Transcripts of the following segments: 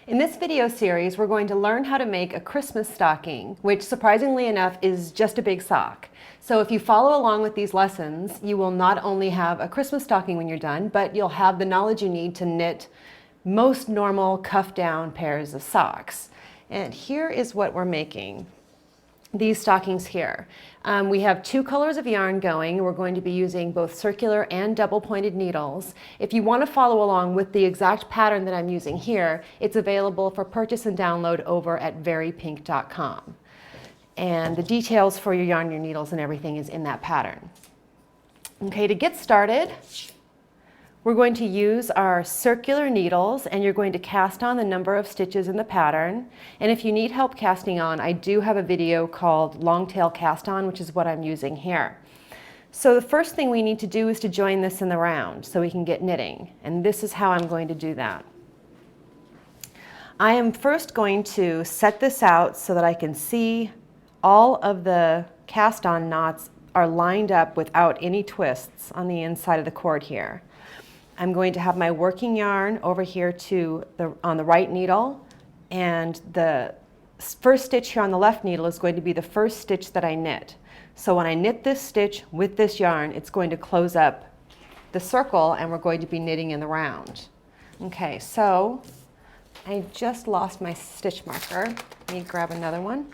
In this video series, we're going to learn how to make a Christmas stocking, which surprisingly enough is just a big sock. So if you follow along with these lessons, you will not only have a Christmas stocking when you're done, but you'll have the knowledge you need to knit most normal cuff down pairs of socks. And here is what we're making. These stockings here. We have two colors of yarn going. We're going to be using both circular and double pointed needles. If you want to follow along with the exact pattern that I'm using here, it's available for purchase and download over at VeryPink.com. And the details for your yarn, your needles, and everything is in that pattern. Okay, to get started, we're going to use our circular needles, and you're going to cast on the number of stitches in the pattern. And if you need help casting on, I do have a video called Long Tail Cast On, which is what I'm using here. So the first thing we need to do is to join this in the round so we can get knitting. And this is how I'm going to do that. I am first going to set this out so that I can see all of the cast on knots are lined up without any twists on the inside of the cord here. I'm going to have my working yarn over here on the right needle, and the first stitch here on the left needle is going to be the first stitch that I knit. So when I knit this stitch with this yarn, it's going to close up the circle and we're going to be knitting in the round. Okay, so I just lost my stitch marker. Let me grab another one.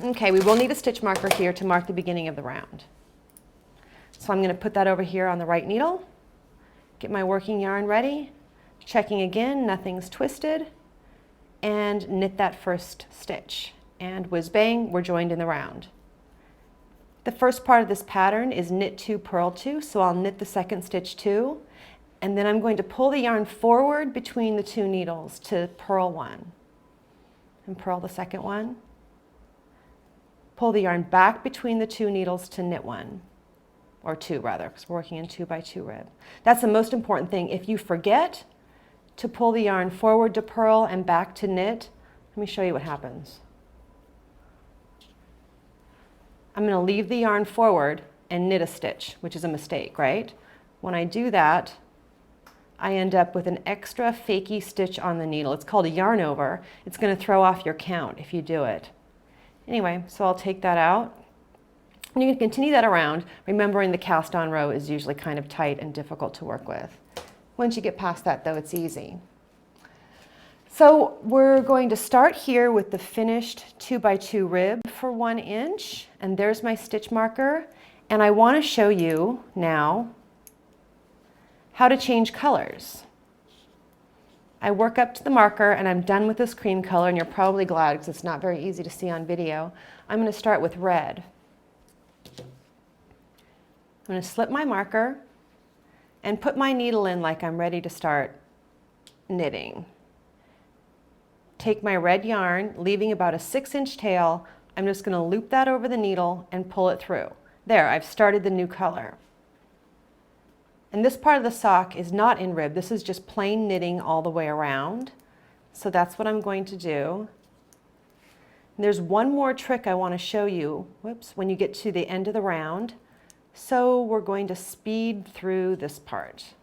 Okay, we will need a stitch marker here to mark the beginning of the round. So I'm going to put that over here on the right needle, get my working yarn ready, checking again, nothing's twisted, and knit that first stitch. And whiz bang, we're joined in the round. The first part of this pattern is knit 2, purl 2, so I'll knit the second stitch 2, and then I'm going to pull the yarn forward between the two needles to purl 1, and purl the second one. Pull the yarn back between the two needles to knit 1. Or 2 rather, because we're working in 2 by 2 rib. That's the most important thing. If you forget to pull the yarn forward to purl and back to knit, let me show you what happens. I'm going to leave the yarn forward and knit a stitch, which is a mistake, right? When I do that, I end up with an extra fakey stitch on the needle. It's called a yarn over. It's going to throw off your count if you do it. Anyway, so I'll take that out. And you can continue that around, remembering the cast on row is usually kind of tight and difficult to work with. Once you get past that though, it's easy. So we're going to start here with the finished 2 by 2 rib for 1 inch, and there's my stitch marker. And I want to show you now how to change colors. I work up to the marker and I'm done with this cream color, and you're probably glad because it's not very easy to see on video. I'm going to start with red. I'm going to slip my marker and put my needle in like I'm ready to start knitting. Take my red yarn, leaving about a 6-inch tail. I'm just going to loop that over the needle and pull it through. There, I've started the new color. And this part of the sock is not in rib. This is just plain knitting all the way around. So that's what I'm going to do. And there's one more trick I want to show you, when you get to the end of the round. So we're going to speed through this part.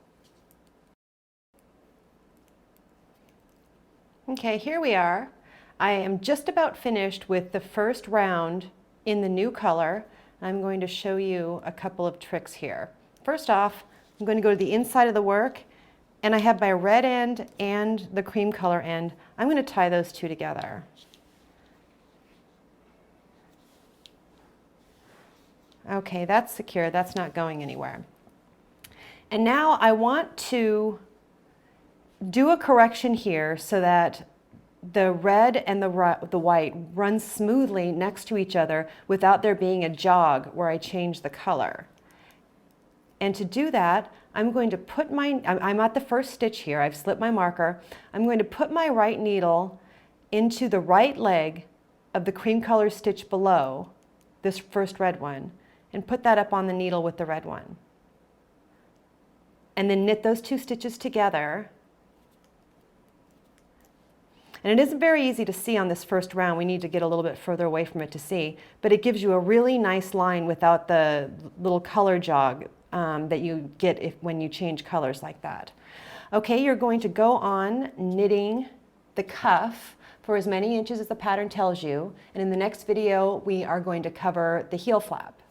Okay, here we are. I am just about finished with the first round in the new color. I'm going to show you a couple of tricks here. First off, I'm going to go to the inside of the work, and I have my red end and the cream color end. I'm going to tie those two together. Okay, that's secure. That's not going anywhere. And now I want to do a correction here so that the red and the white run smoothly next to each other without there being a jog where I change the color. And to do that, I'm going to put I'm at the first stitch here. I've slipped my marker. I'm going to put my right needle into the right leg of the cream color stitch below this first red one, and put that up on the needle with the red one. And then knit those 2 stitches together. And it isn't very easy to see on this first round. We need to get a little bit further away from it to see, but it gives you a really nice line without the little color jog that you get when you change colors like that. Okay, you're going to go on knitting the cuff for as many inches as the pattern tells you, and in the next video we are going to cover the heel flap.